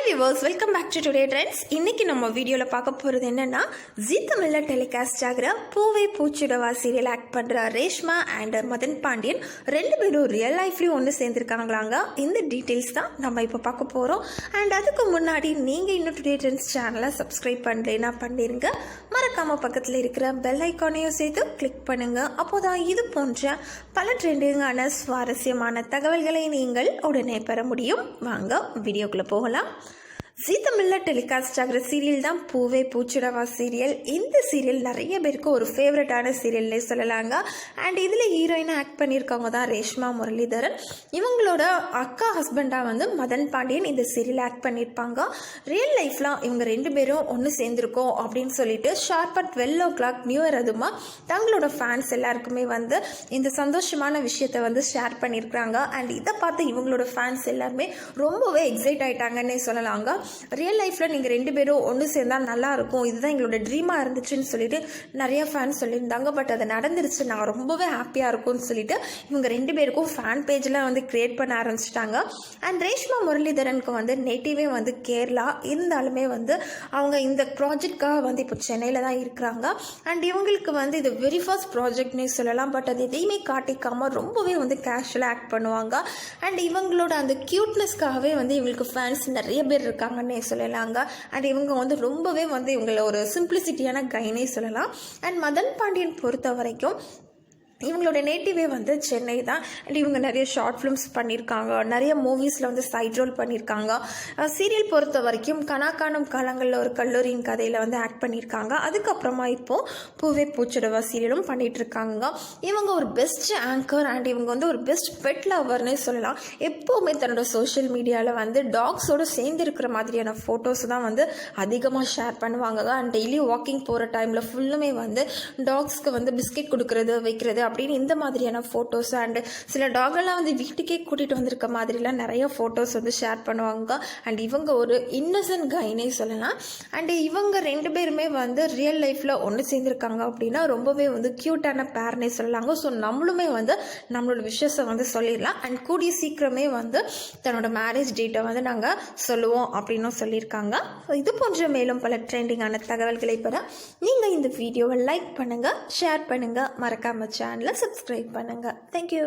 Viewers, welcome back to today trends. இன்றைக்கி நம்ம வீடியோவில் பார்க்க போகிறது என்னென்னா, ஜீ தமிழில் டெலிகாஸ்ட் ஆகிற பூவே பூச்சிடவா சீரியல் ஆக்ட் பண்ணுற ரேஷ்மா அண்ட் மதன் பாண்டியன் ரெண்டு பேரும் ரியல் லைஃப்லேயும் ஒன்று சேர்ந்துருக்காங்களாங்க. இந்த டீட்டெயில்ஸ் தான் நம்ம இப்போ பார்க்க போகிறோம். அண்ட் அதுக்கு முன்னாடி நீங்கள் இன்னும் டுடே ட்ரெண்ட்ஸ் சேனலை சப்ஸ்கிரைப் பண்ணலைன்னா பண்ணிடுங்க. மறக்காமல் பக்கத்தில் இருக்கிற பெல் ஐக்கானையும் சேர்த்து கிளிக் பண்ணுங்கள். அப்போ தான் இது போன்ற பல ட்ரெண்டிங்கான சுவாரஸ்யமான தகவல்களை நீங்கள் உடனே பெற முடியும். வாங்க வீடியோக்குள்ளே போகலாம். ஜீ தமிழில் டெலிகாஸ்ட் ஆகிற சீரியல் தான் பூவே பூச்சிடவா சீரியல். இந்த சீரியல் நிறைய பேருக்கு ஒரு ஃபேவரட்டான சீரியல்னே சொல்லலாங்க. அண்ட் இதில் ஹீரோயினாக ஆக்ட் பண்ணியிருக்கவங்க தான் ரேஷ்மா முரளிதரன். இவங்களோட அக்கா ஹஸ்பண்டாக வந்து மதன் பாண்டியன் இந்த சீரியல் ஆக்ட் பண்ணியிருப்பாங்க. ரியல் லைஃப்பில் இவங்க ரெண்டு பேரும் ஒன்று சேர்ந்துருக்கோம் அப்படின்னு சொல்லிட்டு ஷார்ப்பாக 12 o'clock நியூ இயர் அதுமா தங்களோட ஃபேன்ஸ் எல்லாருக்குமே வந்து இந்த சந்தோஷமான விஷயத்தை வந்து ஷேர் பண்ணியிருக்கிறாங்க. அண்ட் இதை பார்த்து இவங்களோட ஃபேன்ஸ் எல்லாருமே ரொம்பவே எக்ஸைட் ஆகிட்டாங்கன்னே சொல்லலாங்க. ரியல் லைஃப்பில் நீங்கள் ரெண்டு பேரும் ஒன்று சேர்ந்தால் நல்லாயிருக்கும், இதுதான் எங்களோட ட்ரீமாக இருந்துச்சுன்னு சொல்லிட்டு நிறைய ஃபேன்ஸ் சொல்லியிருந்தாங்க. பட் அது நடந்துருச்சு, நாங்கள் ரொம்பவே ஹாப்பியாக இருக்கும்னு சொல்லிட்டு இவங்க ரெண்டு பேருக்கும் ஃபேன் பேஜ்லாம் வந்து க்ரியேட் பண்ண ஆரம்பிச்சிட்டாங்க. அண்ட் ரேஷ்மா முரளிதரனுக்கு வந்து நேட்டிவே வந்து கேரளா இருந்தாலுமே வந்து அவங்க இந்த ப்ராஜெக்டாக வந்து இப்போ சென்னையில் தான் இருக்கிறாங்க. அண்ட் இவங்களுக்கு வந்து இது வெரி ஃபர்ஸ்ட் ப்ராஜெக்ட்னே சொல்லலாம். பட் அது எதையுமே காட்டிக்காமல் ரொம்பவே வந்து கேஷுவலாக ஆக்ட் பண்ணுவாங்க. அண்ட் இவங்களோட அந்த க்யூட்னஸ்க்காகவே வந்து இவங்களுக்கு ஃபேன்ஸ் நிறைய பேர் இருக்காங்கன்னே சொல்லலாங்க. அண்ட் இவங்க வந்து ரொம்பவே வந்து இவங்கள ஒரு சிம்பிளிசிட்டியான கைனே சொல்லலாம். அண்ட் மதன் பாண்டியன் பொறுத்த வரைக்கும் இவங்களோட நேட்டிவே வந்து சென்னை தான். அண்ட் இவங்க நிறைய ஷார்ட் ஃபிலிம்ஸ் பண்ணியிருக்காங்க, நிறைய மூவிஸில் வந்து சைட் ரோல் பண்ணியிருக்காங்க. சீரியல் பொறுத்த வரைக்கும் கனாக்கானம் காலங்களில் ஒரு கல்லூரியின் கதையில் வந்து ஆக்ட் பண்ணியிருக்காங்க. அதுக்கப்புறமா இப்போது பூவே பூச்சிடவா சீரியலும் பண்ணிகிட்ருக்காங்க. இவங்க ஒரு பெஸ்ட் ஆங்கர் அண்ட் இவங்க வந்து ஒரு பெஸ்ட் பெட் லவர்னே சொல்லலாம். எப்போவுமே தன்னோட சோஷியல் மீடியாவில் வந்து டாக்ஸோடு சேர்ந்து இருக்கிற மாதிரியான ஃபோட்டோஸ் தான் வந்து அதிகமாக ஷேர் பண்ணுவாங்க. அண்ட் டெய்லி வாக்கிங் போகிற டைமில் ஃபுல்லுமே வந்து டாக்ஸ்க்கு வந்து பிஸ்கெட் கொடுக்குறது வைக்கிறது அப்படின்னு இந்த மாதிரியான ஃபோட்டோஸ் அண்ட் சில டாகெல்லாம் வந்து வீட்டுக்கே கூட்டிகிட்டு வந்திருக்க மாதிரிலாம் நிறைய ஃபோட்டோஸ் வந்து ஷேர் பண்ணுவாங்க. அண்ட் இவங்க ஒரு இன்னசென்ட் கைனே சொல்லலாம். அண்ட் இவங்க ரெண்டு பேருமே வந்து ரியல் லைஃப்பில் ஒன்று சேர்ந்துருக்காங்க அப்படின்னா ரொம்பவே வந்து க்யூட்டான பேர்னே சொல்லலாங்க. ஸோ நம்மளுமே வந்து நம்மளோட விஷயத்தை வந்து சொல்லிடலாம். அண்ட் கூடிய சீக்கிரமே வந்து தன்னோட மேரேஜ் டேட்டை வந்து நாங்கள் சொல்லுவோம் அப்படின்னும் சொல்லியிருக்காங்க. ஸோ இது போன்ற மேலும் பல ட்ரெண்டிங்கான தகவல்களை பெற நீங்கள் இந்த வீடியோவை லைக் பண்ணுங்கள், ஷேர் பண்ணுங்கள், மறக்காம சேனலை சப்ஸ்கிரைப் பண்ணுங்கள். தேங்க்யூ.